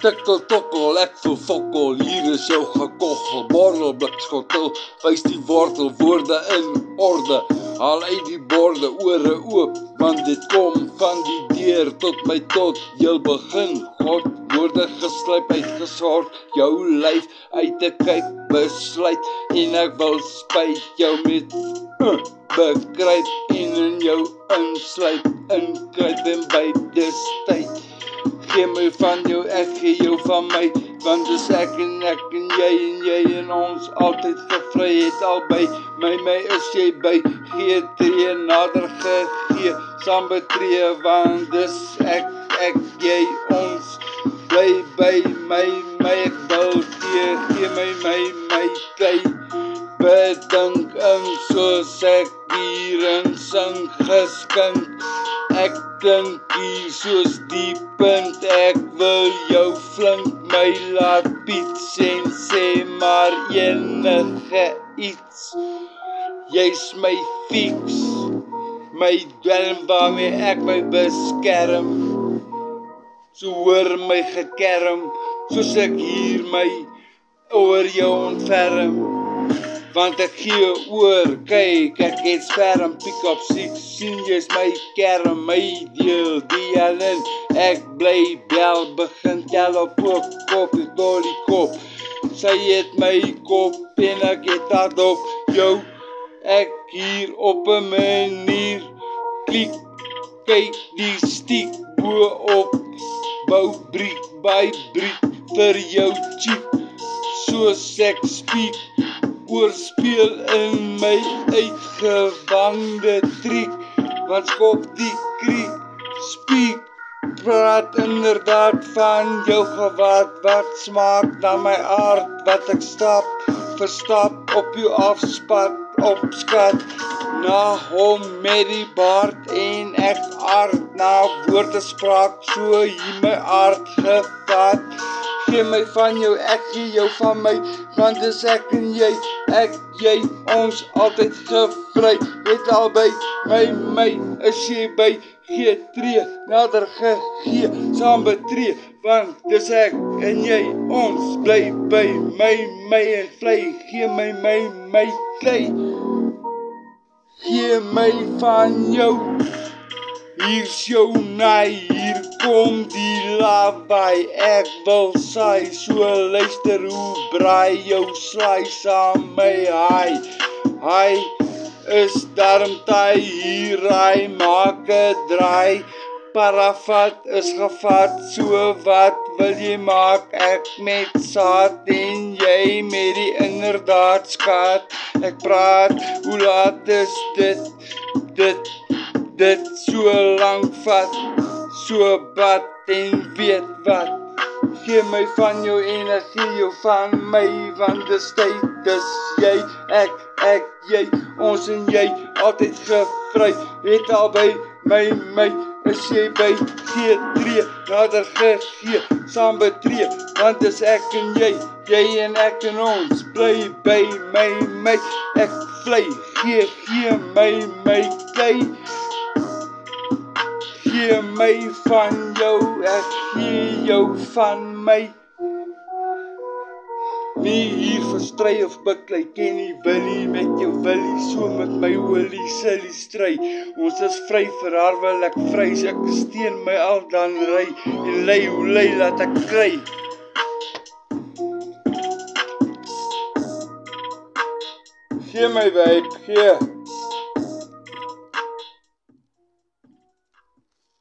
tikkel tokkel, ek voel fokkel, hier is jou gekoggel, borrel, blikskotel, wys die wortel, woorde in orde, haal uit die borde, ore oop, want dit kom van die deur tot my tot, heel begin, God, woorde geslyp, uitgesort, jou lyf uit te kyk, besluit, en ek wil spyt jou met bekryp, en in jou insluit, inkryp, en by dis tyd, gee my van jou, ek gee jou van my, want dis ek en jy en ons altyd gevry het albei, my is jy by, gee tree, nader gegee, saam betree, want dis ek, jy, ons, bly by my, ek wil gee my kei, bedink in soos ek hierin sing geskink, ek dink hier soos die punt, ek wil jou flink, my laat piets en sê maar enige iets, jy's my fix, my dwelm waarmee ek my beskerm, so hoor my gekerm, soos ek hier my oor jou ontferm, want ek gee oor, kyk, ek het sperm, pick up 6, sien jy's my kerm, my deel, die alin, ek bly bel, begin tel op ook, kop, ek door die kop, sy het my kop, en ek het hard op jou, ek hier op 'n manier, klik, kyk die stiek, boe op, bou briek, by briek, vir jou cheek, soos ek speak, oorspeel in my uitgewande triek, want skop die kriek, speak, praat inderdaad van jou gewaad, wat smaak na my aard, wat ek stap, verstap, op jou afspat, opskat, na hom met die baard, en ek aard, na woorde spraak, so hier my aard gevat, gee my van jou, ek gee jou van my, want dis ek en jy, ons altyd gevry, het albei, my, is jy by, gee tree, nader gegee, saam betree, want dis ek en jy, ons bly by, my en vlei, gee my klei, gee my van jou, hier's jou naai, hier kom die lawaai, ek wil saai, so luister hoe braai jou slaai saam my hi, is daarom taai, hier raai, maak 'n draai, parafat is gevat, so wat wil jy maak, ek met saad, en jy met die inderdaad skaat, ek praat, hoe laat is dit so lang vat, so bad en weet wat, gee my van jou en ek gee jou van my, want dis tyd, dis jy, ek, jy, ons en jy, altyd gevry, het albei, my, is jy by, gee tree, nader gegee, saam betree, want dis ek en jy en ek en ons, bly by, my, ek vlei, gee my klei, gee my van jou, ek gee jou van my. Wie hier verstry of beklei, ken nie willie met jou willie, so met my olie silly stry. Ons is vry, vir haar wil ek vry, so ek steen my al dan ry, en lei, hoe lei, laat ek kry. Gee my babe, gee.